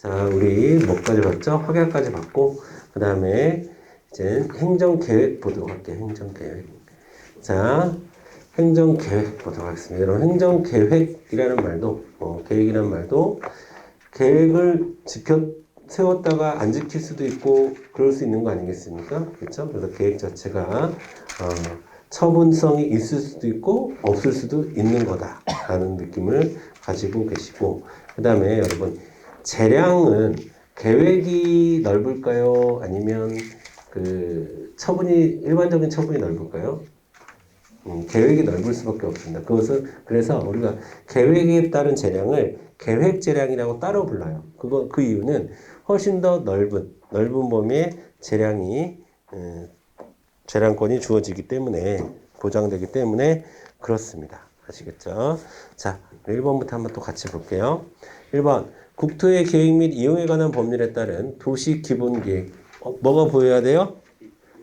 자, 우리 뭐까지 봤죠? 확약까지 봤고, 그 다음에 이제 행정계획 보도록 할게요. 행정계획. 자, 행정계획 보도록 하겠습니다. 여러분, 행정계획이라는 말도, 계획이라는 말도 계획을 세웠다가 안 지킬 수도 있고, 그럴 수 있는 거 아니겠습니까? 그렇죠? 그래서 계획 자체가, 처분성이 있을 수도 있고, 없을 수도 있는 거다라는 느낌을 가지고 계시고, 그 다음에 여러분, 재량은 계획이 넓을까요? 아니면 일반적인 처분이 넓을까요? 계획이 넓을 수밖에 없습니다. 그래서 우리가 계획에 따른 재량을 계획 재량이라고 따로 불러요. 그 이유는 훨씬 더 넓은 범위의 재량권이 주어지기 때문에, 보장되기 때문에 그렇습니다. 아시겠죠? 자, 1번부터 한번 또 같이 볼게요. 1번. 국토의 계획 및 이용에 관한 법률에 따른 도시 기본 계획. 뭐가 보여야 돼요?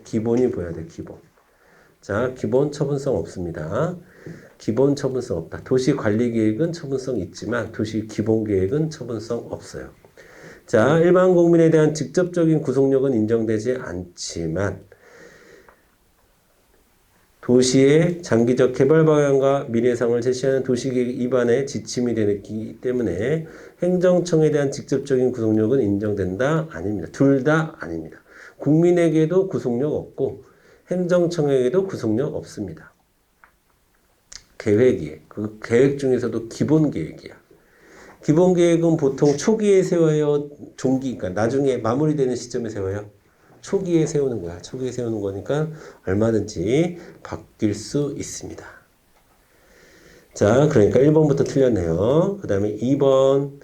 기본이 보여야 돼, 기본. 자, 기본 처분성 없습니다. 기본 처분성 없다. 도시 관리 계획은 처분성 있지만 도시 기본 계획은 처분성 없어요. 자, 일반 국민에 대한 직접적인 구속력은 인정되지 않지만 도시의 장기적 개발 방향과 미래상을 제시하는 도시계획 입안의 지침이 되기 때문에 행정청에 대한 직접적인 구속력은 인정된다? 아닙니다. 둘 다 아닙니다. 국민에게도 구속력 없고 행정청에게도 구속력 없습니다. 계획이에요. 그 계획 중에서도 기본 계획이야. 기본 계획은 보통 초기에 세워요? 그러니까 나중에 마무리되는 시점에 세워요? 초기에 세우는 거야. 초기에 세우는 거니까 얼마든지 바뀔 수 있습니다. 자, 그러니까 1번부터 틀렸네요. 그 다음에 2번.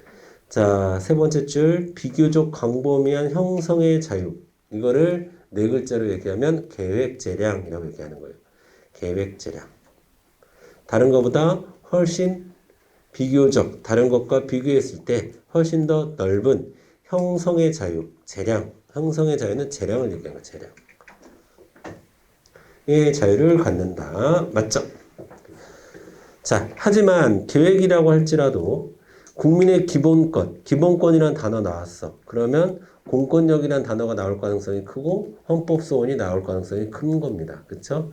자, 세 번째 줄. 비교적 광범위한 형성의 자유. 이거를 네 글자로 얘기하면 계획재량이라고 얘기하는 거예요. 계획재량. 다른 것보다 훨씬 비교적, 다른 것과 비교했을 때 훨씬 더 넓은 형성의 자유, 재량. 형성의 자유는 재량을 얘기하는 거예요. 재량. 의 자유를 갖는다. 맞죠? 자, 하지만 계획이라고 할지라도 국민의 기본권이라는 단어 나왔어. 그러면 공권력이라는 단어가 나올 가능성이 크고 헌법소원이 나올 가능성이 큰 겁니다. 그렇죠?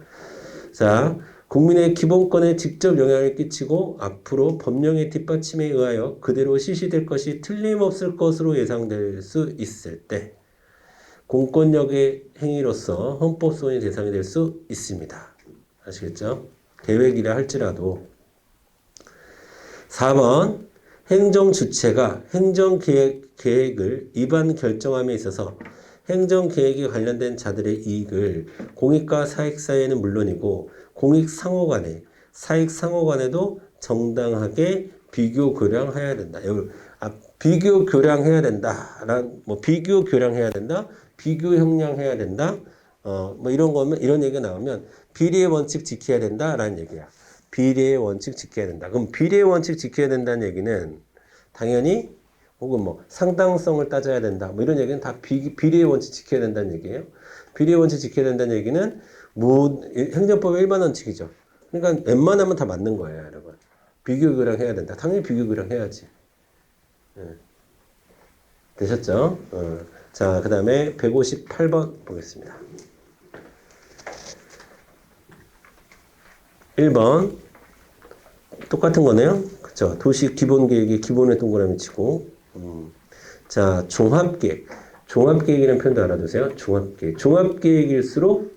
자, 국민의 기본권에 직접 영향을 끼치고 앞으로 법령의 뒷받침에 의하여 그대로 실시될 것이 틀림없을 것으로 예상될 수 있을 때 공권력의 행위로서 헌법소원의 대상이 될 수 있습니다. 아시겠죠? 계획이라 할지라도. 4번. 행정주체가 행정계획을 위반 결정함에 있어서 행정계획에 관련된 자들의 이익을 공익과 사익 사이에는 물론이고 공익상호간에 사익상호간에도 정당하게 비교교량해야 된다. 비교교량해야 된다. 비교교량해야 된다. 비교형량해야 된다. 이런 얘기가 나오면 비례의 원칙 지켜야 된다라는 얘기야. 비례의 원칙 지켜야 된다. 그럼 비례의 원칙 지켜야 된다는 얘기는 당연히 혹은 상당성을 따져야 된다. 이런 얘기는 다 비례의 원칙 지켜야 된다는 얘기예요. 비례의 원칙 지켜야 된다는 얘기는 행정법의 일반 원칙이죠. 그러니까 웬만하면 다 맞는 거예요, 여러분. 비교교량 해야 된다. 당연히 비교교량 해야지. 되셨죠? 자, 그 다음에 158번 보겠습니다. 1번. 똑같은 거네요. 그쵸? 도시 기본계획의 기본에 동그라미 치고. 자, 종합계획. 종합계획이라는 표현도 알아두세요. 종합계획. 종합계획일수록,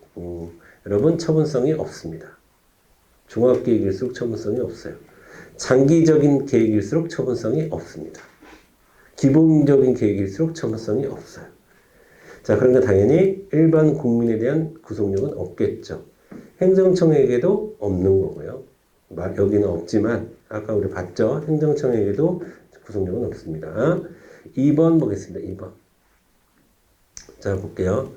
여러분, 처분성이 없습니다. 종합계획일수록 처분성이 없어요. 장기적인 계획일수록 처분성이 없습니다. 기본적인 계획일수록 처분성이 없어요. 자, 그러니까 당연히 일반 국민에 대한 구속력은 없겠죠. 행정청에게도 없는 거고요. 여기는 없지만 아까 우리 봤죠? 행정청에게도 구속력은 없습니다. 2번 보겠습니다. 2번. 자, 볼게요.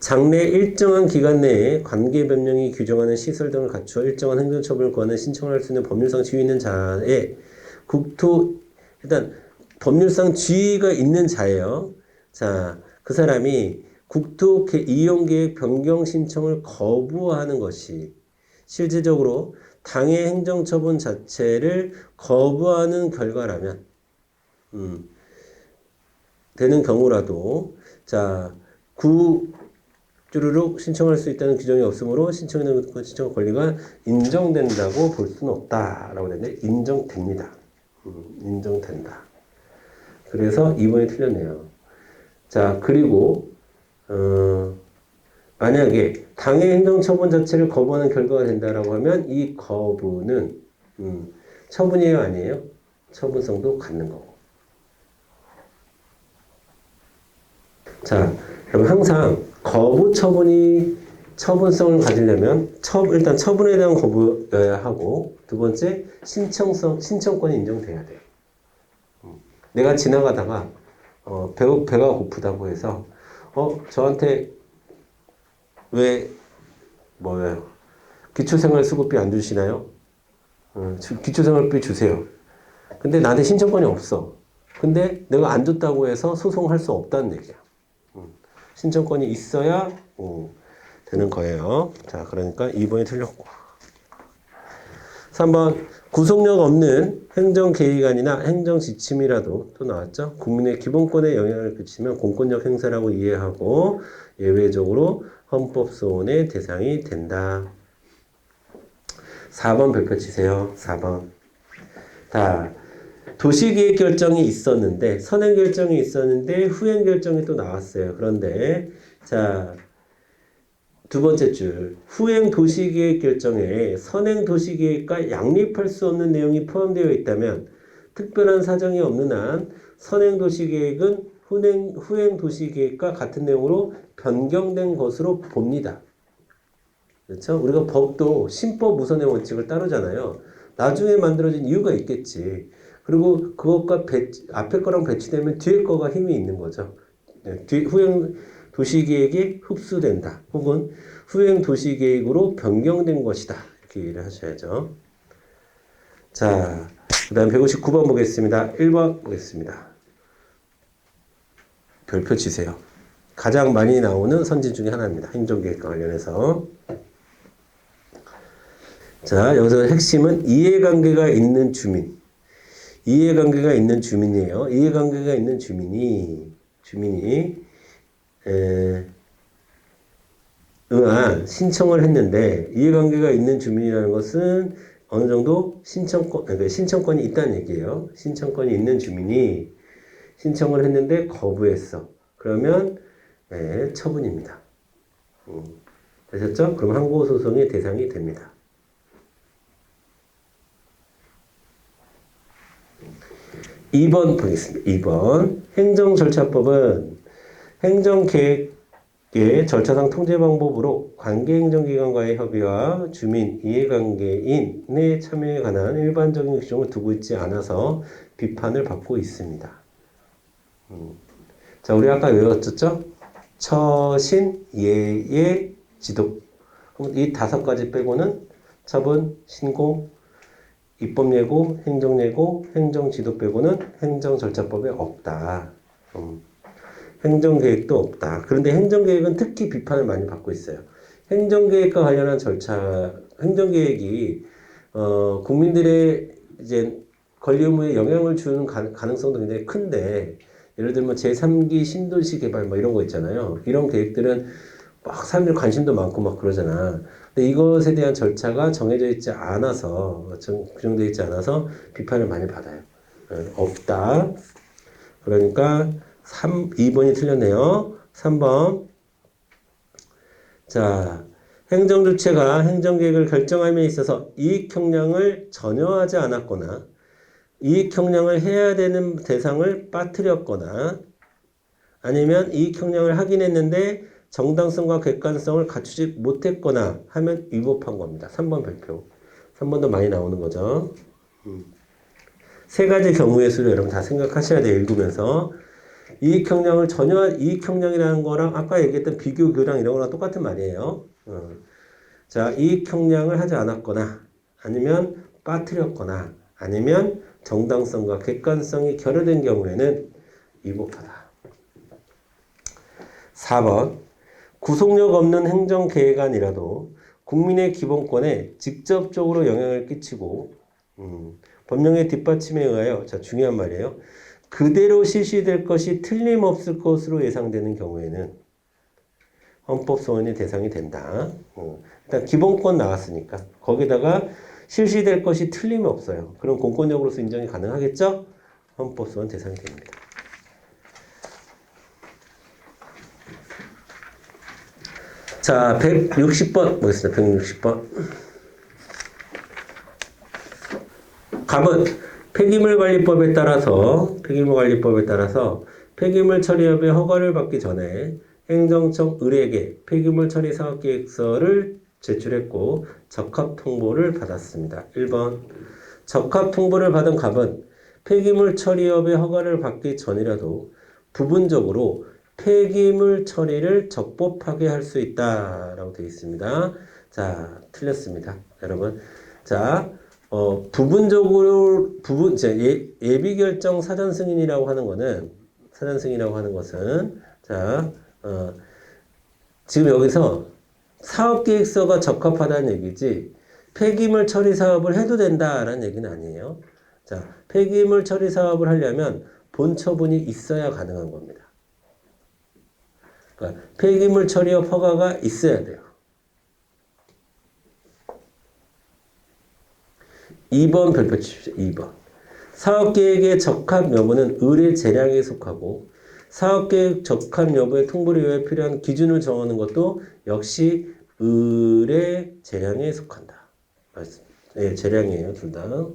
장래 일정한 기간 내에 관계 변경이 규정하는 시설 등을 갖추어 일정한 행정처분을 구하는 신청을 할 수 있는 법률상 지위 있는 자에 일단 법률상 지위가 있는 자예요. 자, 그 사람이 국토 이용계획 변경 신청을 거부하는 것이 실질적으로 당의 행정처분 자체를 거부하는 결과라면 되는 경우라도 자, 쭈루룩 신청할 수 있다는 규정이 없으므로 신청 권리가 인정된다고 볼 수는 없다라고 되는데 인정됩니다. 인정된다. 그래서 2번이 틀렸네요. 자, 그리고 만약에 당의 행정처분 자체를 거부하는 결과가 된다라고 하면 이 거부는 처분이에요, 아니에요? 처분성도 갖는 거고. 자, 그럼 항상 거부 처분이 처분성을 가지려면 일단 처분에 대한 거부여야 하고 두 번째 신청권이 인정돼야 돼요. 내가 지나가다가 배가 고프다고 해서 저한테 왜 뭐예요? 기초생활수급비 안 주시나요? 기초생활비 주세요. 근데 나한테 신청권이 없어. 근데 내가 안 줬다고 해서 소송할 수 없다는 얘기야. 신청권이 있어야 되는 거예요. 자, 그러니까 2번이 틀렸고. 3번 구속력 없는 행정계획안이나 행정지침이라도 또 나왔죠. 국민의 기본권에 영향을 끼치면 공권력 행사라고 이해하고 예외적으로 헌법소원의 대상이 된다. 4번 별표 치세요. 4번. 자, 도시계획 결정이 있었는데 선행 결정이 있었는데 후행 결정이 또 나왔어요. 그런데 자, 두 번째 줄 후행 도시계획 결정에 선행 도시계획과 양립할 수 없는 내용이 포함되어 있다면 특별한 사정이 없는 한 선행 도시계획은 후행 도시계획과 같은 내용으로 변경된 것으로 봅니다. 그렇죠? 우리가 법도 신법 우선의 원칙을 따르잖아요. 나중에 만들어진 이유가 있겠지. 그리고 그것과 앞에 거랑 배치되면 뒤에 거가 힘이 있는 거죠. 후행 도시계획이 흡수된다. 혹은 후행 도시계획으로 변경된 것이다. 이렇게 이해를 하셔야죠. 자, 그 다음 159번 보겠습니다. 1번 보겠습니다. 별표 치세요. 가장 많이 나오는 선지 중에 하나입니다. 행정계획과 관련해서. 자, 여기서 핵심은 이해관계가 있는 주민. 이해관계가 있는 주민이에요. 이해관계가 있는 주민이 응한 신청을 했는데 이해관계가 있는 주민이라는 것은 어느 정도 신청권이 있다는 얘기예요. 신청권이 있는 주민이 신청을 했는데 거부했어. 그러면 처분입니다. 되셨죠? 그럼 항고소송의 대상이 됩니다. 2번 보겠습니다. 2번 행정절차법은 행정계획의 절차상 통제 방법으로 관계행정기관과의 협의와 주민, 이해관계인의 참여에 관한 일반적인 규정을 두고 있지 않아서 비판을 받고 있습니다. 자, 우리 아까 외웠었죠? 처신, 예예, 지도. 이 5가지 빼고는 처분, 신고, 입법예고, 행정예고, 행정지도 빼고는 행정절차법에 없다. 행정계획도 없다. 그런데 행정계획은 특히 비판을 많이 받고 있어요. 행정계획과 관련한 절차, 행정계획이 국민들의 이제 권리 의무에 영향을 주는 가능성도 굉장히 큰데, 예를 들면 제3기 신도시 개발 뭐 이런 거 있잖아요. 이런 계획들은 막 사람들 관심도 많고 막 그러잖아. 근데 이것에 대한 절차가 정해져 있지 않아서, 규정되어 있지 않아서 비판을 많이 받아요. 없다. 그러니까 2번이 틀렸네요. 3번. 자, 행정주체가 행정계획을 결정함에 있어서 이익형량을 전혀 하지 않았거나 이익형량을 해야 되는 대상을 빠뜨렸거나 아니면 이익형량을 하긴 했는데 정당성과 객관성을 갖추지 못했거나 하면 위법한 겁니다. 3번 별표. 3번도 많이 나오는 거죠. 세 가지 경우의 수를 여러분 다 생각하셔야 돼요. 읽으면서. 이익형량이라는 거랑 아까 얘기했던 비교교량 이런 거랑 똑같은 말이에요. 자, 이익형량을 하지 않았거나 아니면 빠뜨렸거나 아니면 정당성과 객관성이 결여된 경우에는 위법하다. 4번. 구속력 없는 행정계획안이라도 국민의 기본권에 직접적으로 영향을 끼치고 법령의 뒷받침에 의하여 자 중요한 말이에요. 그대로 실시될 것이 틀림없을 것으로 예상되는 경우에는 헌법 소원이 대상이 된다. 일단 기본권 나왔으니까 거기다가 실시될 것이 틀림없어요. 그럼 공권력으로서 인정이 가능하겠죠? 헌법 소원 대상이 됩니다. 자, 160번 보겠습니다. 160번. 갑은 폐기물관리법에 따라서 폐기물 처리업의 허가를 받기 전에 행정청 을에게 폐기물 처리 사업 계획서를 제출했고 적합 통보를 받았습니다. 1번. 적합 통보를 받은 갑은 폐기물 처리업의 허가를 받기 전이라도 부분적으로 폐기물 처리를 적법하게 할 수 있다라고 되어 있습니다. 자, 틀렸습니다. 여러분. 자, 부분적으로, 예비 결정 사전 승인이라고 하는 것은, 자, 지금 여기서 사업계획서가 적합하다는 얘기지, 폐기물 처리 사업을 해도 된다라는 얘기는 아니에요. 자, 폐기물 처리 사업을 하려면 본 처분이 있어야 가능한 겁니다. 그러니까 폐기물 처리업 허가가 있어야 돼요. 2번 별표 치십시오. 2번. 사업계획의 적합 여부는 을의 재량에 속하고 사업계획 적합 여부의 통보를 위해 필요한 기준을 정하는 것도 역시 을의 재량에 속한다. 네, 재량이에요. 둘 다.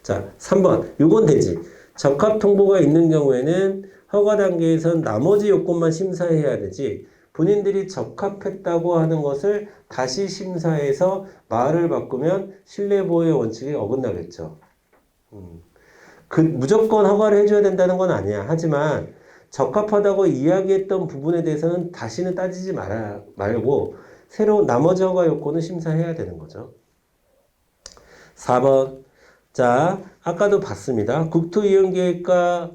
자, 3번. 요건 되지. 적합 통보가 있는 경우에는 허가 단계에선 나머지 요건만 심사해야 되지 본인들이 적합했다고 하는 것을 다시 심사해서 말을 바꾸면 신뢰보호의 원칙에 어긋나겠죠. 무조건 허가를 해줘야 된다는 건 아니야. 하지만 적합하다고 이야기했던 부분에 대해서는 다시는 따지지 말고 새로 나머지 허가 요건을 심사해야 되는 거죠. 4번. 자, 아까도 봤습니다. 국토이용계획과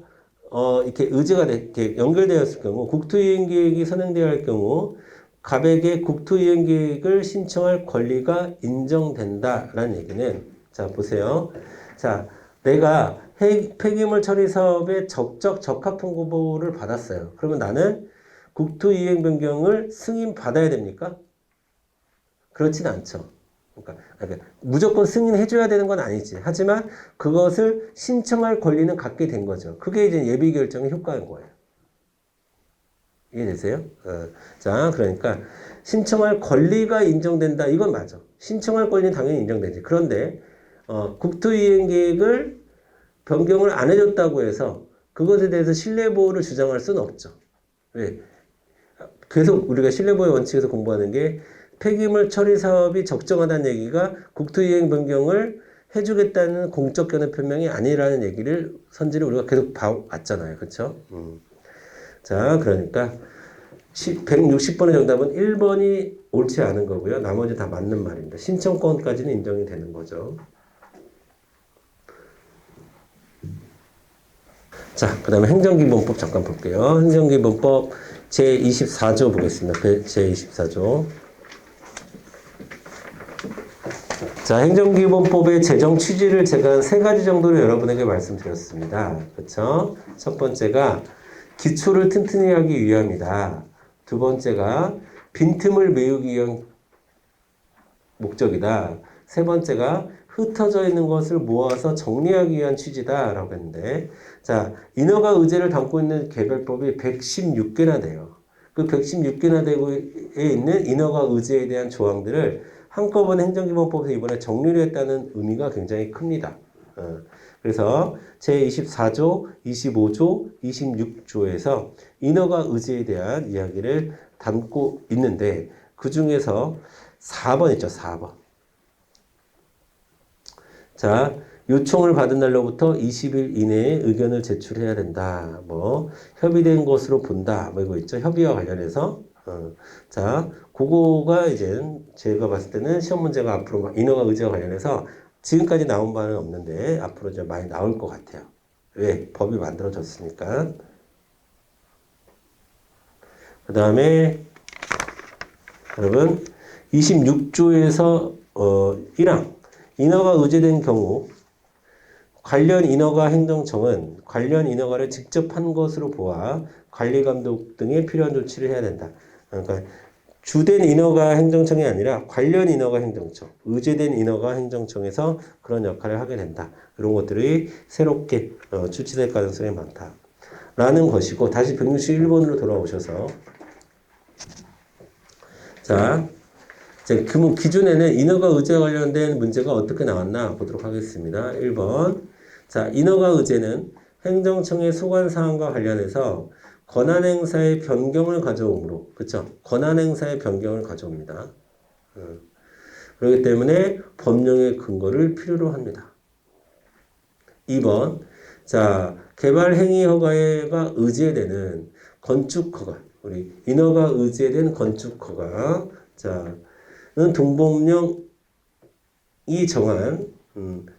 이렇게 이렇게 연결되었을 경우, 국토이용계획이 선행되어야 할 경우, 갑에게 국토이용계획을 신청할 권리가 인정된다라는 얘기는, 자, 보세요. 자, 내가 폐기물 처리 사업에 적합 통보를 받았어요. 그러면 나는 국토이용 변경을 승인받아야 됩니까? 그렇진 않죠. 그러니까 무조건 승인해줘야 되는 건 아니지. 하지만 그것을 신청할 권리는 갖게 된 거죠. 그게 이제 예비 결정의 효과인 거예요. 이해되세요? 자, 그러니까 신청할 권리가 인정된다. 이건 맞아. 신청할 권리는 당연히 인정되지. 그런데 국토이행 계획을 변경을 안 해줬다고 해서 그것에 대해서 신뢰보호를 주장할 수는 없죠. 왜? 계속 우리가 신뢰보호의 원칙에서 공부하는 게 폐기물 처리 사업이 적정하다는 얘기가 국토이행 변경을 해주겠다는 공적 견해 표명이 아니라는 얘기를 선지를 우리가 계속 봐왔잖아요. 그렇죠? 자, 그러니까 160번의 정답은 1번이 옳지 않은 거고요. 나머지 다 맞는 말입니다. 신청권까지는 인정이 되는 거죠. 자, 그 다음에 행정기본법 잠깐 볼게요. 행정기본법 제24조 보겠습니다. 제24조. 자, 행정기본법의 제정 취지를 제가 3가지 정도로 여러분에게 말씀드렸습니다. 그렇죠? 첫 번째가 기초를 튼튼히 하기 위함이다. 두 번째가 빈틈을 메우기 위한 목적이다. 세 번째가 흩어져 있는 것을 모아서 정리하기 위한 취지다라고 했는데, 자, 인허가 의제를 담고 있는 개별법이 116개나 돼요. 그 116개나 되고 있는 인허가 의제에 대한 조항들을 한꺼번에 행정기본법에서 이번에 정리를 했다는 의미가 굉장히 큽니다. 그래서 제24조, 25조, 26조에서 인허가 의제에 대한 이야기를 담고 있는데 그 중에서 4번 있죠. 4번. 자, 요청을 받은 날로부터 20일 이내에 의견을 제출해야 된다. 뭐 협의된 것으로 본다. 뭐 이거 있죠. 협의와 관련해서. 자, 그거가 이제 제가 봤을 때는 시험 문제가 앞으로 인허가 의제와 관련해서 지금까지 나온 바는 없는데 앞으로 좀 많이 나올 것 같아요. 왜? 법이 만들어졌으니까. 그 다음에 여러분 26조에서 1항 인허가 의제된 경우 관련 인허가 행정청은 관련 인허가를 직접 한 것으로 보아 관리감독 등의 필요한 조치를 해야 된다. 그러니까 주된 인허가 행정청이 아니라 관련 인허가 행정청, 의제된 인허가 행정청에서 그런 역할을 하게 된다. 이런 것들이 새롭게 출시될 가능성이 많다. 라는 것이고, 다시 161번으로 돌아오셔서 자, 그러면 기존에는 인허가 의제와 관련된 문제가 어떻게 나왔나 보도록 하겠습니다. 1번. 자, 인허가 의제는 행정청의 소관 사항과 관련해서 권한행사의 변경을 가져오므로, 그쵸? 권한행사의 변경을 가져옵니다. 그렇기 때문에 법령의 근거를 필요로 합니다. 2번. 자, 개발행위 허가가 의제되는 건축허가, 우리 인허가 의제된 건축허가, 자, 는 동법령이 정한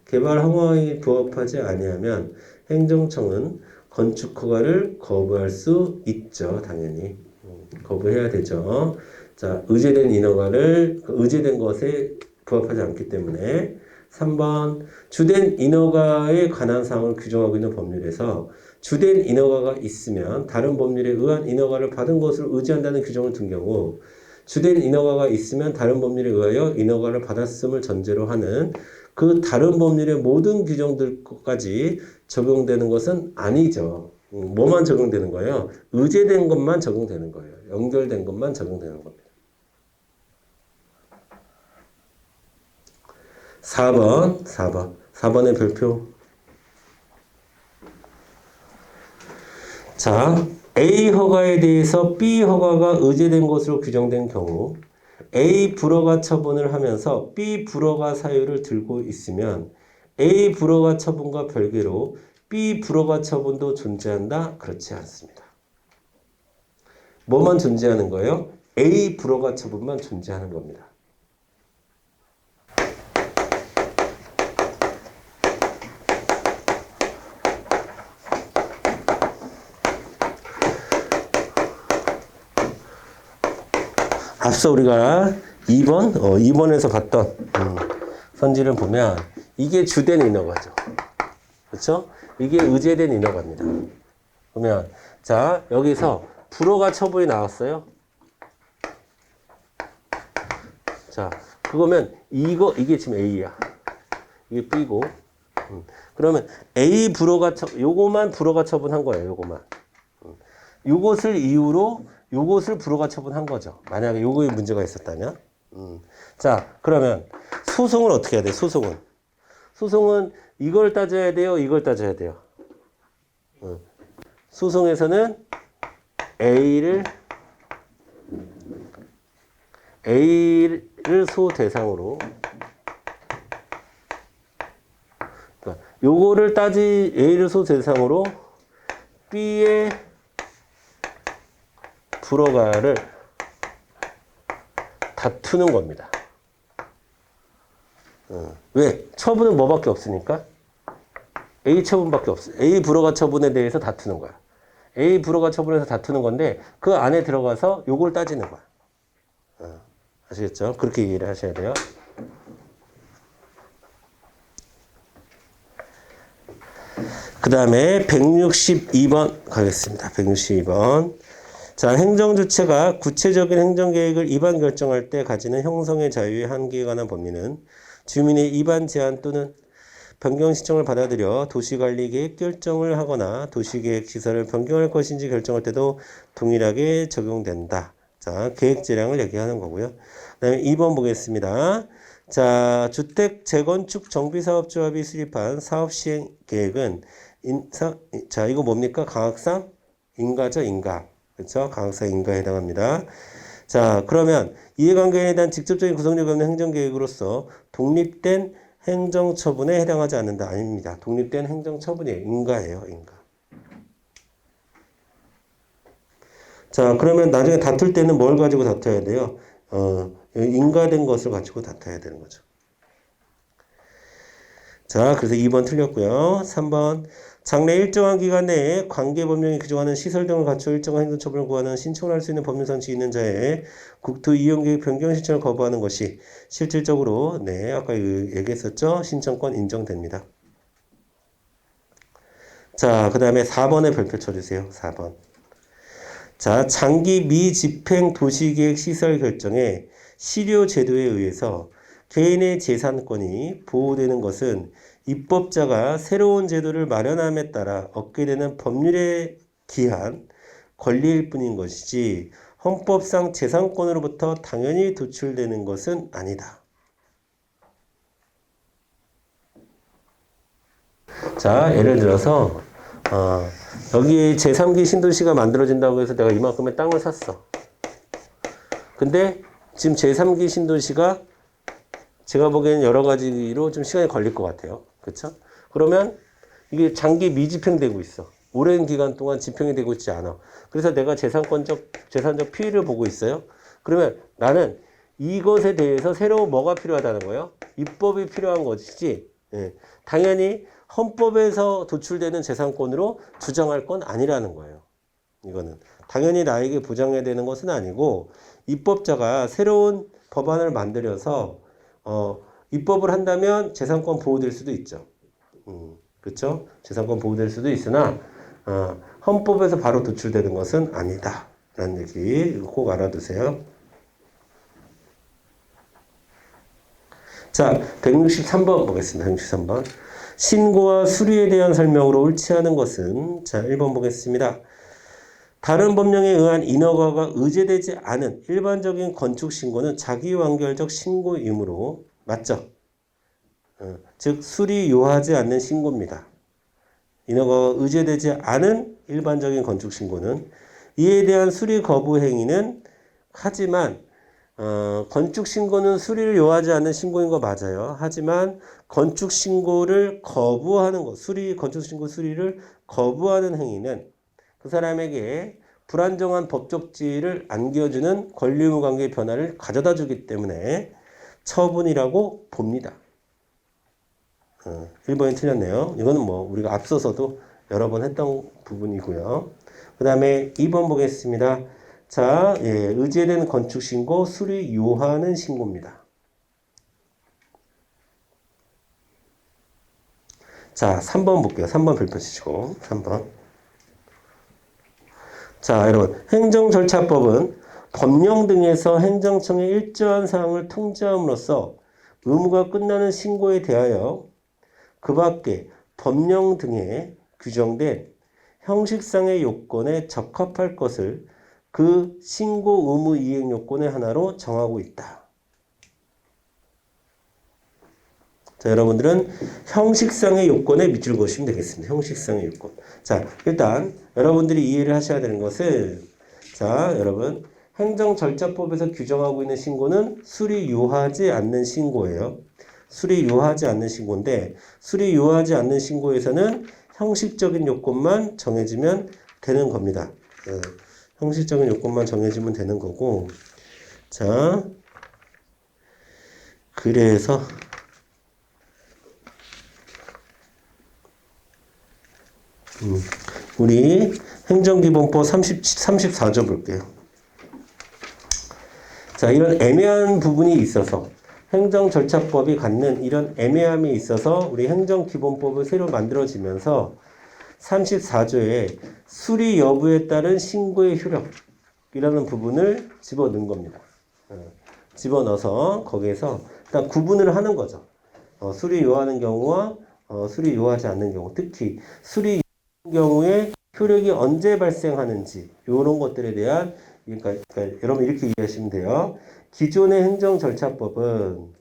개발 허가에 부합하지 아니하면 행정청은 건축허가를 거부할 수 있죠. 당연히 거부해야 되죠. 자, 의제된 인허가를 의제된 것에 부합하지 않기 때문에 3번 주된 인허가에 관한 사항을 규정하고 있는 법률에서 주된 인허가가 있으면 다른 법률에 의한 인허가를 받은 것을 의지한다는 규정을 둔 경우 주된 인허가가 있으면 다른 법률에 의하여 인허가를 받았음을 전제로 하는 그 다른 법률의 모든 규정들까지 적용되는 것은 아니죠. 뭐만 적용되는 거예요? 의제된 것만 적용되는 거예요. 연결된 것만 적용되는 겁니다. 4번의 별표. 자, A 허가에 대해서 B 허가가 의제된 것으로 규정된 경우 A 불허가 처분을 하면서 B 불허가 사유를 들고 있으면 A 불허가 처분과 별개로 B 불허가 처분도 존재한다? 그렇지 않습니다. 뭐만 존재하는 거예요? A 불허가 처분만 존재하는 겁니다. 앞서 우리가 2번에서 봤던 선지를 보면 이게 주된 인허가죠. 그렇죠? 이게 의제된 인허가입니다. 보면 자, 여기서 불허가 처분이 나왔어요. 자, 그거면 이게 지금 A야. 이게 B고. 그러면 A 요거만 불허가 처분한 거예요. 요거만. 요것을 이유로 요것을 불허가 처분한 거죠. 만약에 요거에 문제가 있었다면. 자, 그러면 소송을 어떻게 해야 돼? 소송은 이걸 따져야 돼요? 이걸 따져야 돼요? 소송에서는 A를 소 대상으로 그러니까 요거를 A를 소 대상으로 B의 불허가를 다투는 겁니다. 왜? 처분은 뭐밖에 없으니까? A 처분밖에 없어요. A 불허가 처분에 대해서 다투는 거야. A 불허가 처분에서 다투는 건데 그 안에 들어가서 요걸 따지는 거야. 아시겠죠? 그렇게 이해를 하셔야 돼요. 그 다음에 162번 가겠습니다. 162번. 자, 행정주체가 구체적인 행정계획을 입안 결정할 때 가지는 형성의 자유의 한계에 관한 법리는 주민의 입안 제한 또는 변경 신청을 받아들여 도시관리계획 결정을 하거나 도시계획 시설을 변경할 것인지 결정할 때도 동일하게 적용된다. 자, 계획 재량을 얘기하는 거고요. 그 다음에 2번 보겠습니다. 자, 주택 재건축 정비사업조합이 수립한 사업시행 계획은 자, 이거 뭡니까? 강학상? 인가죠, 인가. 그렇죠? 강학상 인가에 해당합니다. 자, 그러면 이해관계에 대한 직접적인 구속력이 없는 행정계획으로서 독립된 행정처분에 해당하지 않는다. 아닙니다. 독립된 행정처분이에요. 인가예요. 인가. 자, 그러면 나중에 다툴 때는 뭘 가지고 다퉈야 돼요? 인가된 것을 가지고 다퉈야 되는 거죠. 자, 그래서 2번 틀렸고요. 3번. 장래 일정한 기간 내에 관계법령이 규정하는 시설 등을 갖추어 일정한 행정처분을 구하는 신청을 할 수 있는 법률상식이 있는 자의 국토 이용계획 변경 신청을 거부하는 것이 실질적으로 아까 얘기했었죠? 신청권 인정됩니다. 자, 그 다음에 4번에 별표 쳐주세요. 4번. 자, 장기 미집행 도시계획 시설 결정에 실효 제도에 의해서 개인의 재산권이 보호되는 것은 입법자가 새로운 제도를 마련함에 따라 얻게 되는 법률에 기한 권리일 뿐인 것이지 헌법상 재산권으로부터 당연히 도출되는 것은 아니다. 자, 예를 들어서 여기 제3기 신도시가 만들어진다고 해서 내가 이만큼의 땅을 샀어. 근데 지금 제3기 신도시가 제가 보기에는 여러 가지로 좀 시간이 걸릴 것 같아요. 그렇죠? 그러면 이게 장기 미집행되고 있어. 오랜 기간 동안 집행이 되고 있지 않아. 그래서 내가 재산적 피해를 보고 있어요. 그러면 나는 이것에 대해서 새로운 뭐가 필요하다는 거예요? 입법이 필요한 것이지. 예. 당연히 헌법에서 도출되는 재산권으로 주장할 건 아니라는 거예요. 이거는 당연히 나에게 보장해야 되는 것은 아니고 입법자가 새로운 법안을 만들어서 입법을 한다면 재산권 보호될 수도 있죠. 그렇죠? 재산권 보호될 수도 있으나 헌법에서 바로 도출되는 것은 아니다. 라는 얘기 꼭 알아두세요. 자, 163번 보겠습니다. 163번. 신고와 수리에 대한 설명으로 옳지 않은 것은 자, 1번 보겠습니다. 다른 법령에 의한 인허가가 의제되지 않은 일반적인 건축 신고는 자기완결적 신고이므로 맞죠? 즉 수리 요하지 않는 신고입니다. 인허가가 의제되지 않은 일반적인 건축 신고는 이에 대한 수리 거부 행위는 하지만 건축 신고는 수리를 요하지 않는 신고인 거 맞아요. 하지만 건축 신고를 거부하는 것, 건축 신고 수리를 거부하는 행위는 그 사람에게 불안정한 법적 지위를 안겨주는 권리 의무 관계의 변화를 가져다 주기 때문에 처분이라고 봅니다. 1번이 틀렸네요. 이거는 뭐 우리가 앞서서도 여러 번 했던 부분이고요. 그 다음에 2번 보겠습니다. 자, 의제된 건축 신고, 수리 요하는 신고입니다. 자, 3번 볼게요. 3번 별표 치시고 3번. 자, 여러분, 행정절차법은 법령 등에서 행정청의 일정한 사항을 통지함으로써 의무가 끝나는 신고에 대하여 그 밖에 법령 등에 규정된 형식상의 요건에 적합할 것을 그 신고 의무 이행 요건의 하나로 정하고 있다. 자, 여러분들은 형식상의 요건에 밑줄 그으시면 되겠습니다. 형식상의 요건. 자, 일단 여러분들이 이해를 하셔야 되는 것은 자, 여러분 행정절차법에서 규정하고 있는 신고는 수리 요하지 않는 신고예요. 수리 요하지 않는 신고인데 수리 요하지 않는 신고에서는 형식적인 요건만 정해지면 되는 겁니다. 형식적인 요건만 정해지면 되는 거고 자 그래서 우리 행정기본법 34조 볼게요. 자, 이런 애매한 부분이 있어서 행정절차법이 갖는 이런 애매함이 있어서 우리 행정기본법을 새로 만들어지면서 34조에 수리 여부에 따른 신고의 효력이라는 부분을 집어넣은 겁니다. 집어넣어서 거기에서 일단 구분을 하는 거죠. 수리 요하는 경우와 수리 요하지 않는 경우, 특히 수리 경우에 효력이 언제 발생하는지 이런 것들에 대한 그러니까 여러분 이렇게 이해하시면 돼요. 기존의 행정절차법은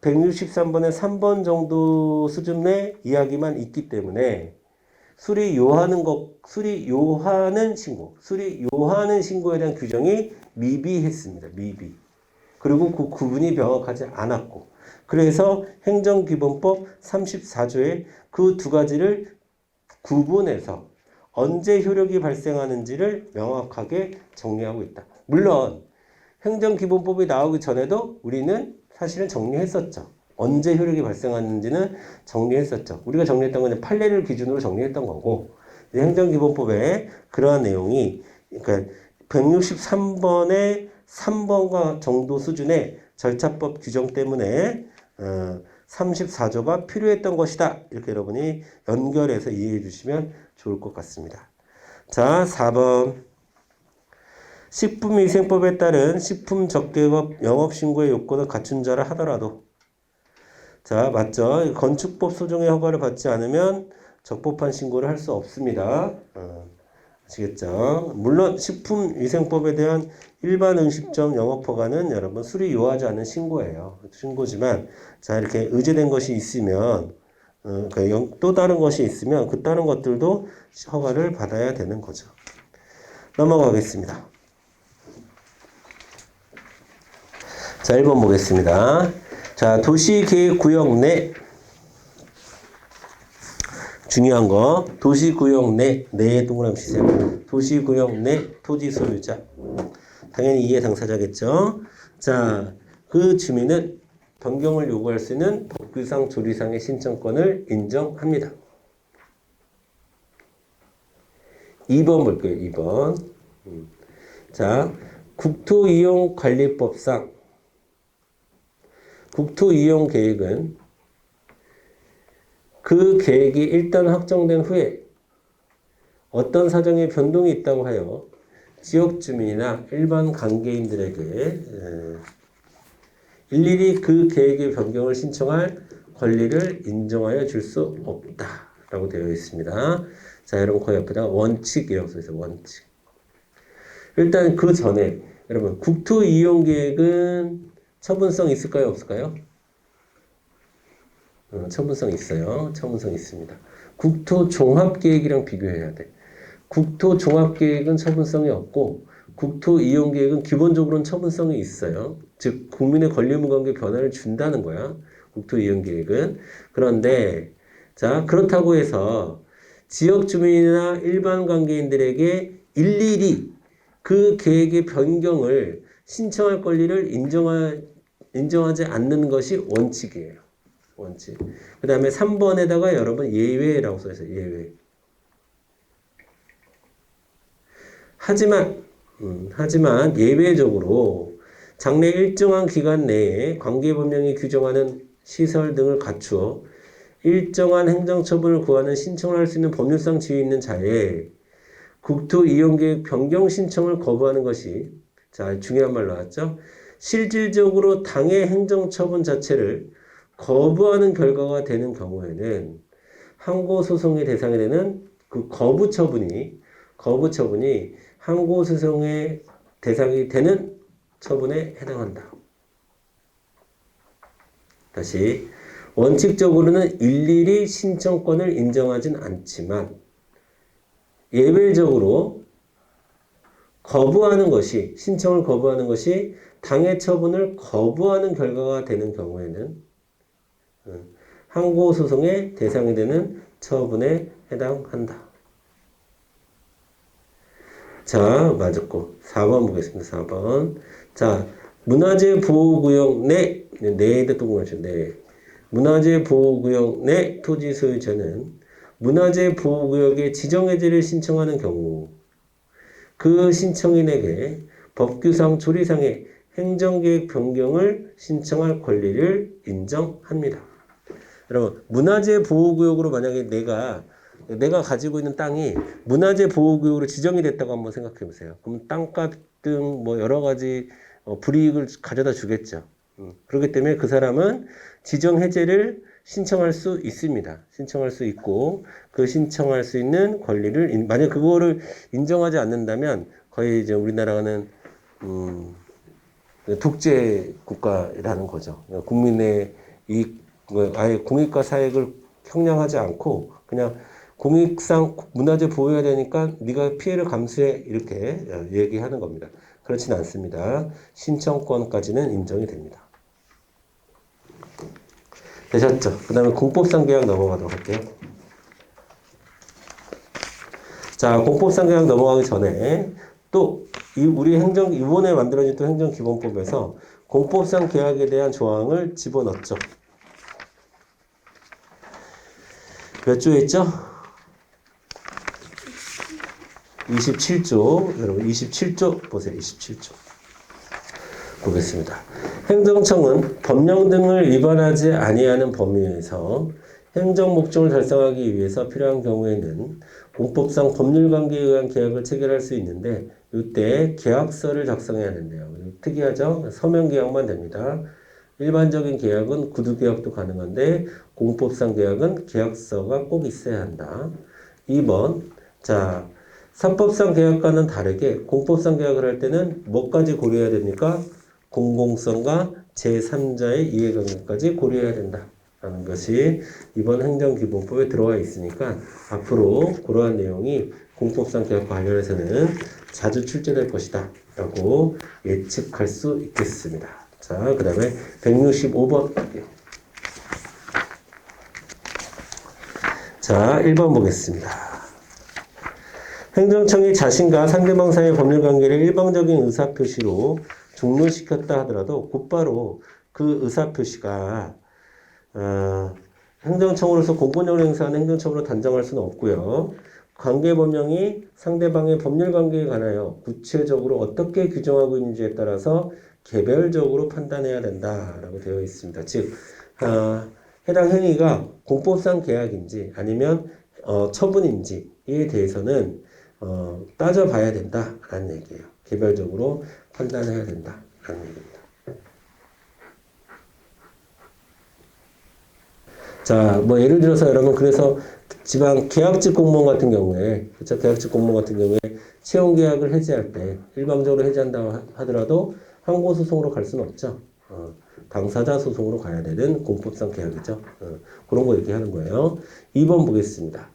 163번에 3번 정도 수준의 이야기만 있기 때문에 수리 요하는 신고에 대한 규정이 미비했습니다. 미비. 그리고 그 구분이 명확하지 않았고 그래서 행정기본법 34조에 그 두 가지를 구분해서 언제 효력이 발생하는지를 명확하게 정리하고 있다. 물론 행정기본법이 나오기 전에도 우리는 사실은 정리했었죠. 언제 효력이 발생하는지는 정리했었죠. 우리가 정리했던 건 판례를 기준으로 정리했던 거고 행정기본법에 그러한 내용이 그러니까 163번의 3번과 정도 수준의 절차법 규정 때문에 34조가 필요했던 것이다. 이렇게 여러분이 연결해서 이해해 주시면 좋을 것 같습니다. 자, 4번. 식품위생법에 따른 식품 적개업 영업신고의 요건을 갖춘 자라 하더라도 자, 맞죠? 건축법 소정의 허가를 받지 않으면 적법한 신고를 할 수 없습니다. 아시겠죠? 물론 식품위생법에 대한 일반 음식점 영업허가는 여러분 수리 요하지 않은 신고예요. 신고지만 자 이렇게 의제된 것이 있으면 또 다른 것이 있으면 그 다른 것들도 허가를 받아야 되는 거죠. 넘어가겠습니다. 자 1번 보겠습니다. 자 도시계획구역 내 중요한 거 도시구역 내에 동그라미 치세요. 도시구역 내 토지 소유자 당연히 이해 당사자겠죠. 자, 그 주민은 변경을 요구할 수 있는 법규상 조리상의 신청권을 인정합니다. 2번 볼게요. 2번. 자, 국토이용관리법상 국토이용계획은 그 계획이 일단 확정된 후에 어떤 사정의 변동이 있다고 하여 지역 주민이나 일반 관계인들에게 일일이 그 계획의 변경을 신청할 권리를 인정하여 줄 수 없다라고 되어 있습니다. 자, 여러분 그 옆에다가 원칙이라고 써 있어요. 원칙. 일단 그 전에 여러분 국토이용계획은 처분성 있을까요? 없을까요? 처분성 있어요. 처분성 있습니다. 국토종합계획이랑 비교해야 돼. 국토종합계획은 처분성이 없고 국토이용계획은 기본적으로는 처분성이 있어요. 즉 국민의 권리무관계 변화를 준다는 거야. 국토이용계획은. 그런데 자 그렇다고 해서 지역 주민이나 일반 관계인들에게 일일이 그 계획의 변경을 신청할 권리를 인정하지 않는 것이 원칙이에요. 원칙. 그 다음에 3번에다가 여러분 예외라고 써있어요. 예외. 하지만 예외적으로 장래 일정한 기간 내에 관계법령이 규정하는 시설 등을 갖추어 일정한 행정처분을 구하는 신청을 할 수 있는 법률상 지위 있는 자에 국토이용계획 변경 신청을 거부하는 것이 자 중요한 말 나왔죠. 실질적으로 당의 행정처분 자체를 거부하는 결과가 되는 경우에는 항고소송의 대상이 되는 그 거부처분이 항고소송의 대상이 되는 처분에 해당한다. 다시 원칙적으로는 일일이 신청권을 인정하진 않지만 예외적으로 신청을 거부하는 것이 당의 처분을 거부하는 결과가 되는 경우에는 항고소송의 대상이 되는 처분에 해당한다. 자, 맞았고 4번 보겠습니다. 4번. 자, 문화재 보호구역 내에다 동그라미 네. 문화재 보호구역 내 토지 소유자는 문화재 보호구역의 지정해제를 신청하는 경우 그 신청인에게 법규상 조리상의 행정계획 변경을 신청할 권리를 인정합니다. 여러분, 문화재 보호구역으로 만약에 내가 가지고 있는 땅이 문화재 보호구역으로 지정이 됐다고 한번 생각해 보세요. 그럼 땅값 등 뭐 여러 가지 불이익을 가져다 주겠죠. 그렇기 때문에 그 사람은 지정 해제를 신청할 수 있습니다. 신청할 수 있고 그 신청할 수 있는 권리를 만약 그거를 인정하지 않는다면 거의 이제 우리나라는 독재 국가라는 거죠. 국민의 아예 공익과 사익을 형량하지 않고 그냥 공익상 문화재 보호해야 되니까 네가 피해를 감수해 이렇게 얘기하는 겁니다. 그렇지는 않습니다. 신청권까지는 인정이 됩니다. 되셨죠? 그 다음에 공법상 계약 넘어가도록 할게요. 자, 공법상 계약 넘어가기 전에 또 우리 이번에 만들어진 또 행정기본법에서 공법상 계약에 대한 조항을 집어넣었죠. 몇 조에 있죠? 27조. 여러분 27조 보세요. 27조. 보겠습니다. 행정청은 법령 등을 위반하지 아니하는 범위에서 행정 목적을 달성하기 위해서 필요한 경우에는 공법상 법률관계에 의한 계약을 체결할 수 있는데 이때 계약서를 작성해야 된대요. 특이하죠? 서면 계약만 됩니다. 일반적인 계약은 구두 계약도 가능한데 공법상 계약은 계약서가 꼭 있어야 한다. 2번. 자, 사법상 계약과는 다르게 공법상 계약을 할 때는 뭐까지 고려해야 됩니까? 공공성과 제3자의 이해관계까지 고려해야 된다. 라는 것이 이번 행정기본법에 들어와 있으니까 앞으로 그러한 내용이 공법상 계약과 관련해서는 자주 출제될 것이다. 라고 예측할 수 있겠습니다. 자, 그 다음에 165번 볼게요. 자, 1번 보겠습니다. 행정청이 자신과 상대방 사이의 법률관계를 일방적인 의사표시로 종료시켰다 하더라도 곧바로 그 의사표시가 행정청으로서 공권력을 행사하는 행정청으로 단정할 수는 없고요. 관계법령이 상대방의 법률관계에 관하여 구체적으로 어떻게 규정하고 있는지에 따라서 개별적으로 판단해야 된다라고 되어 있습니다. 즉 해당 행위가 공법상 계약인지 아니면 처분인지에 대해서는 따져봐야 된다라는 얘기예요. 개별적으로 판단해야 된다라는 얘기입니다. 자, 뭐 예를 들어서 여러분 그래서 지방 계약직 공무원 같은 경우에 그렇죠? 계약직 공무원 같은 경우에 채용 계약을 해지할 때 일방적으로 해지한다고 하더라도 항고 소송으로 갈 수는 없죠. 당사자 소송으로 가야 되는 공법상 계약이죠. 그런 거 얘기하는 거예요. 2번 보겠습니다.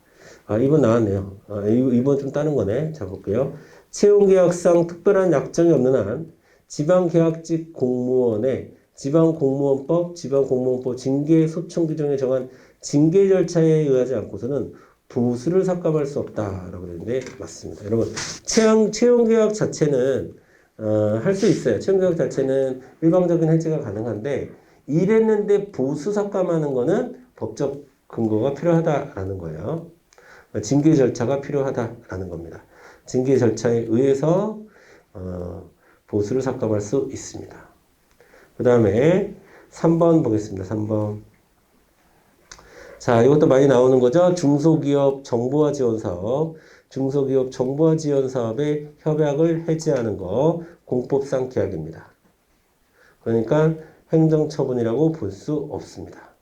2번 나왔네요. 2번 좀 따는 거네. 자, 볼게요. 채용계약상 특별한 약정이 없는 한 지방계약직 공무원의 지방공무원법, 지방공무원법 징계소청 규정에 정한 징계 절차에 의하지 않고서는 보수를 삭감할 수 없다라고 되는데 맞습니다. 여러분, 채용계약 자체는 할 수 있어요. 채용계약 자체는 일방적인 해지가 가능한데 이랬는데 보수 삭감하는 거는 법적 근거가 필요하다라는 거예요. 징계 절차가 필요하다라는 겁니다. 징계 절차에 의해서 보수를 삭감할 수 있습니다. 그 다음에 3번 보겠습니다. 3번. 자, 이것도 많이 나오는 거죠. 중소기업 정보화 지원 사업. 중소기업 정보화 지원 사업의 협약을 해지하는 거 공법상 계약입니다. 그러니까 행정처분이라고 볼 수 없습니다.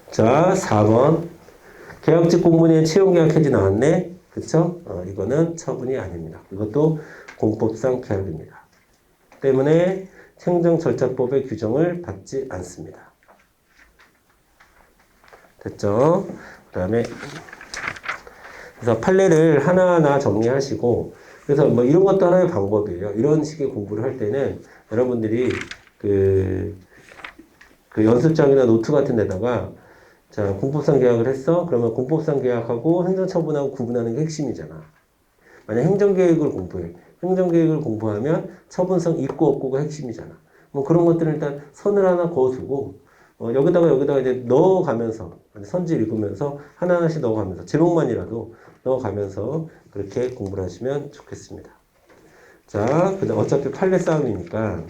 자, 4번. 계약직 공무원의 채용계약 해지 나왔네. 그쵸? 이거는 처분이 아닙니다. 이것도 공법상 계약입니다. 때문에 행정절차법의 규정을 받지 않습니다. 됐죠? 그 다음에 그래서 판례를 하나하나 정리하시고 그래서 뭐 이런 것도 하나의 방법이에요. 이런 식의 공부를 할 때는 여러분들이 그 연습장이나 노트 같은 데다가 자, 공법상 계약을 했어? 그러면 공법상 계약하고 행정처분하고 구분하는 게 핵심이잖아. 만약 행정계획을 공부해. 행정계획을 공부하면 처분성 있고 없고가 핵심이잖아. 뭐 그런 것들을 일단 선을 하나 그어두고 여기다가 이제 넣어가면서 선지 읽으면서 하나하나씩 넣어가면서 제목만이라도 넣어가면서 그렇게 공부를 하시면 좋겠습니다. 자, 그다음 어차피 판례 싸움이니까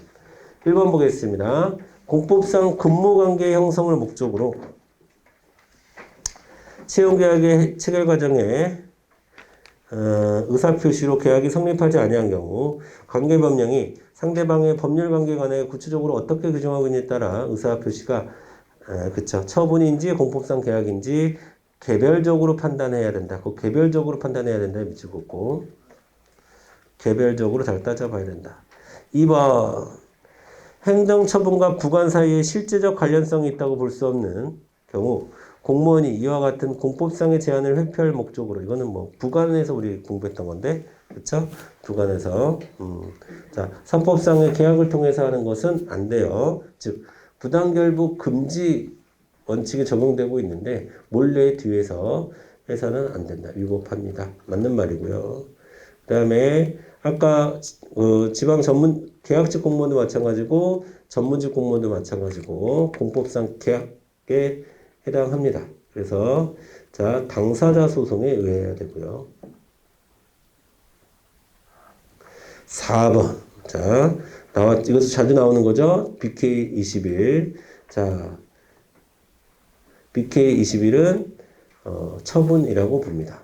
1번 보겠습니다. 공법상 근무관계 형성을 목적으로 채용계약의 체결 과정에 의사표시로 계약이 성립하지 아니한 경우 관계법령이 상대방의 법률관계에 관해 구체적으로 어떻게 규정하고 있느냐에 따라 의사표시가 그쵸 처분인지 공법상 계약인지 개별적으로 판단해야 된다. 그 개별적으로 판단해야 된다. 미치고 있고 개별적으로 잘 따져봐야 된다. 2번 행정처분과 구간 사이에 실제적 관련성이 있다고 볼 수 없는 경우 공무원이 이와 같은 공법상의 제한을 회피할 목적으로 이거는 뭐 부관에서 우리 공부했던 건데 그렇죠? 부관에서 자 사법상의 계약을 통해서 하는 것은 안 돼요. 즉 부당결부 금지 원칙이 적용되고 있는데 몰래 뒤에서 해서는 안 된다. 위법합니다. 맞는 말이고요. 그다음에 아까 지방 전문 계약직 공무원도 마찬가지고 전문직 공무원도 마찬가지고 공법상 계약에 해당합니다. 그래서 자 당사자 소송에 의해야 되고요. 4번. 자, 이것도 자주 나오는 거죠. BK21. 자, BK21은 처분이라고 봅니다.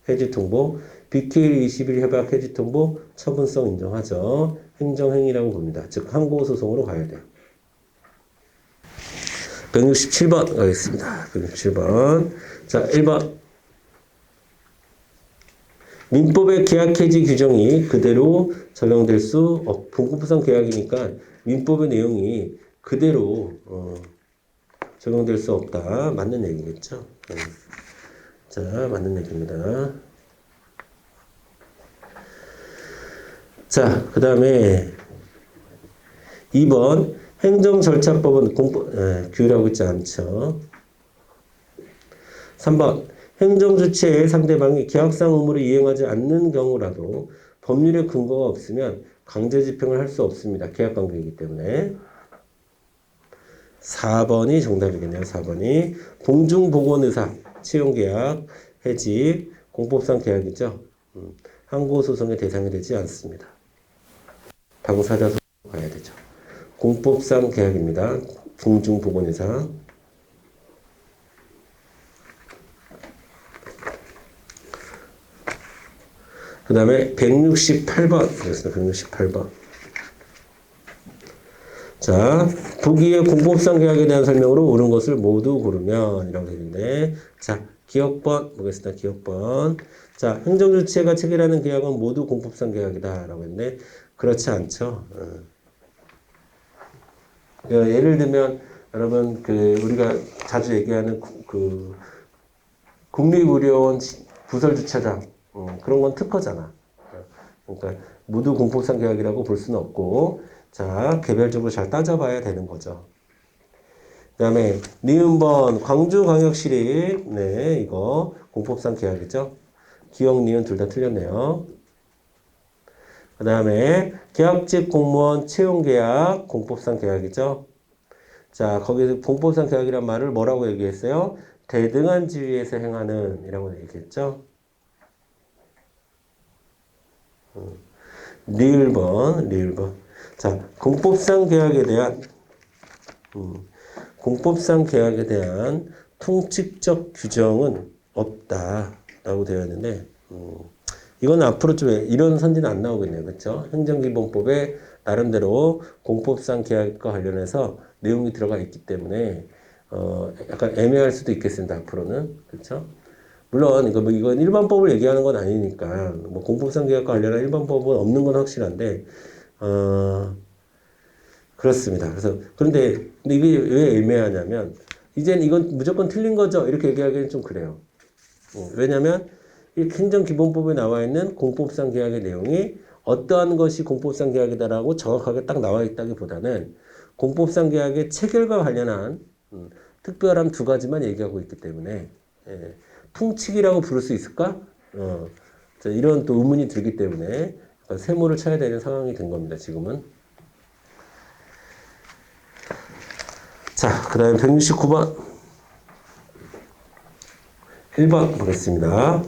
해지 통보. BK21 협약 해지 통보 처분성 인정하죠. 행정행위라고 봅니다. 즉 항고소송으로 가야 돼요. 167번 가겠습니다. 167번. 자, 1번. 민법의 계약 해지 규정이 그대로 적용될 수 공급부상 계약이니까 민법의 내용이 그대로 적용될 수 없다. 맞는 얘기겠죠. 자, 맞는 얘기입니다. 자, 그 다음에 2번 행정절차법은 규율하고 있지 않죠. 3번 행정조치에 상대방이 계약상 의무를 이행하지 않는 경우라도 법률의 근거가 없으면 강제집행을 할 수 없습니다. 계약관계이기 때문에. 4번이 정답이겠네요. 4번이 공중보건의사 채용계약 해지 공법상 계약이죠. 항고소송의 대상이 되지 않습니다. 당사자 가야 되죠. 공법상 계약입니다. 공중보건의사. 그 다음에 168번. 그렇습니다. 168번. 자, 보기에 공법상 계약에 대한 설명으로 옳은 것을 모두 고르면 이라고 되어 있는데, 자, 기억번 보겠습니다. 기억번. 자, 행정조치가 체결하는 계약은 모두 공법상 계약이다 라고 했는데 그렇지 않죠. 예를 들면 여러분 우리가 자주 얘기하는 국립의료원 부설주차장 그런 건 특허잖아. 그러니까 모두 공법상 계약이라고 볼 수는 없고, 자, 개별적으로 잘 따져봐야 되는 거죠. 그 다음에 니은번 광주광역시립. 네, 이거 공법상 계약이죠. 기억, 니은 둘 다 틀렸네요. 그 다음에 계약직 공무원 채용계약 공법상 계약이죠. 자, 거기서 공법상 계약이란 말을 뭐라고 얘기했어요? 대등한 지위에서 행하는 이라고 얘기했죠. 리을번. 자, 공법상 계약에 대한 통칙적 규정은 없다라고 되어 있는데, 이건 앞으로 좀 이런 선지는 안 나오겠네요. 그렇죠? 행정기본법에 나름대로 공법상 계약과 관련해서 내용이 들어가 있기 때문에 약간 애매할 수도 있겠습니다. 앞으로는. 그렇죠? 물론 이건 일반법을 얘기하는 건 아니니까 공법상 계약과 관련한 일반법은 없는 건 확실한데 그렇습니다. 그런데 이게 왜 애매하냐면 이젠 이건 무조건 틀린 거죠. 이렇게 얘기하기는 좀 그래요. 왜냐하면 이 행정기본법에 나와 있는 공법상 계약의 내용이 어떠한 것이 공법상 계약이다라고 정확하게 딱 나와 있다기보다는 공법상 계약의 체결과 관련한 특별한 두 가지만 얘기하고 있기 때문에 통칙이라고 부를 수 있을까? 이런 또 의문이 들기 때문에 세모를 쳐야 되는 상황이 된 겁니다. 지금은. 자, 그 다음에 169번. 1번 보겠습니다.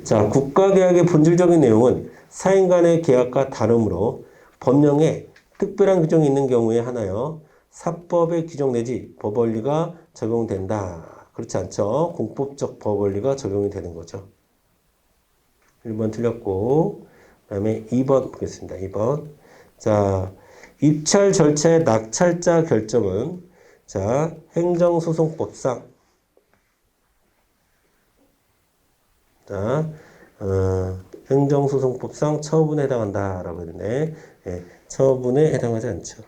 자, 국가계약의 본질적인 내용은 사인 간의 계약과 다르므로 법령에 특별한 규정이 있는 경우에 하나여 사법의 규정 내지 법원리가 적용된다. 그렇지 않죠? 공법적 법원리가 적용이 되는 거죠. 1번 틀렸고, 그 다음에 2번 보겠습니다. 2번. 자, 입찰 절차의 낙찰자 결정은 자, 행정소송법상 자, 행정소송법상 처분에 해당한다라고 했는데 처분에 해당하지 않죠.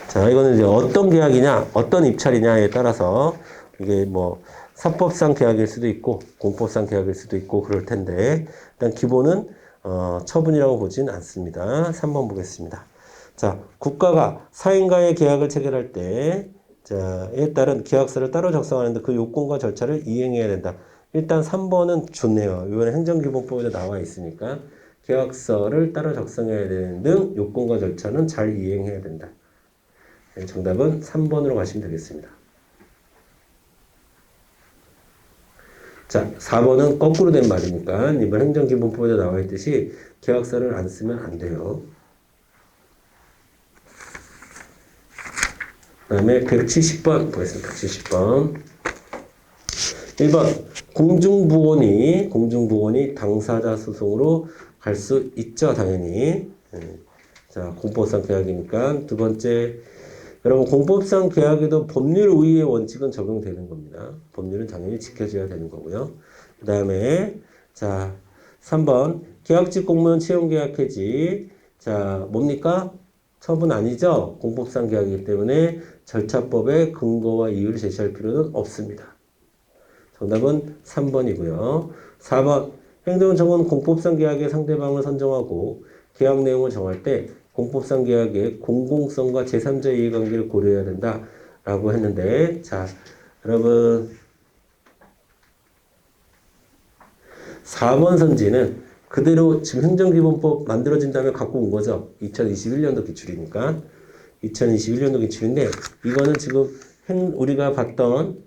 자, 이거는 이제 어떤 계약이냐, 어떤 입찰이냐에 따라서 이게 뭐 사법상 계약일 수도 있고 공법상 계약일 수도 있고 그럴 텐데 일단 기본은 처분이라고 보진 않습니다. 3번 보겠습니다. 자, 국가가 사인과의 계약을 체결할 때 자, 이에 따른 계약서를 따로 작성하는데 그 요건과 절차를 이행해야 된다. 일단 3번은 좋네요. 이번에 행정기본법에도 나와 있으니까 계약서를 따로 작성해야 되는 등 요건과 절차는 잘 이행해야 된다. 정답은 3번으로 가시면 되겠습니다. 자, 4번은 거꾸로 된 말이니까 이번 행정기본법에 나와 있듯이 계약서를 안 쓰면 안 돼요. 그 다음에 170번 보겠습니다. 170번. 1번 공중부원이 당사자 소송으로 갈 수 있죠. 당연히. 자, 공법상 계약이니까. 두 번째, 여러분 공법상 계약에도 법률 우위의 원칙은 적용되는 겁니다. 법률은 당연히 지켜져야 되는 거고요. 그 다음에 자 3번 계약직 공무원 채용계약 해지. 자 뭡니까? 처분 아니죠? 공법상 계약이기 때문에 절차법에 근거와 이유를 제시할 필요는 없습니다. 정답은 3번이고요. 4번 행정정은 공법상 계약의 상대방을 선정하고 계약 내용을 정할 때 공법상 계약의 공공성과 제3자 이해관계를 고려해야 된다라고 했는데, 자, 여러분 4번 선지는 그대로 지금 행정기본법 만들어진 다음에 갖고 온 거죠. 2021년도 기출이니까. 2021년도 기출인데 이거는 지금 우리가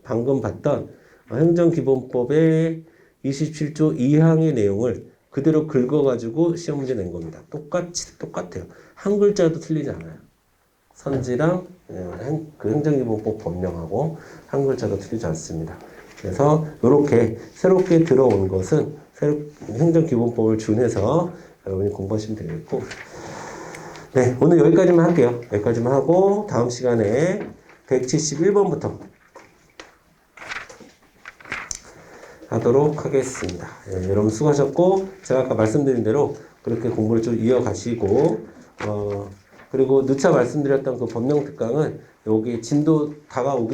방금 봤던 행정기본법의 27조 2항의 내용을 그대로 긁어가지고 시험 문제 낸 겁니다. 똑같아요. 한 글자도 틀리지 않아요. 선지랑 그 행정기본법 법령하고 한 글자도 틀리지 않습니다. 그래서 이렇게 새롭게 들어온 것은 행정기본법을 준해서 여러분이 공부하시면 되겠고, 네, 오늘 여기까지만 할게요. 여기까지만 하고 다음 시간에 171번부터 하도록 하겠습니다. 네, 여러분 수고하셨고 제가 아까 말씀드린 대로 그렇게 공부를 좀 이어가시고 그리고 누차 말씀드렸던 그 법령 특강은 여기 진도 다가올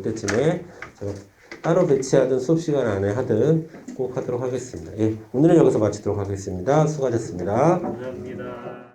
때쯤에 제가 따로 배치하든 수업 시간 안에 하든 꼭 하도록 하겠습니다. 예, 오늘은 여기서 마치도록 하겠습니다. 수고하셨습니다. 감사합니다.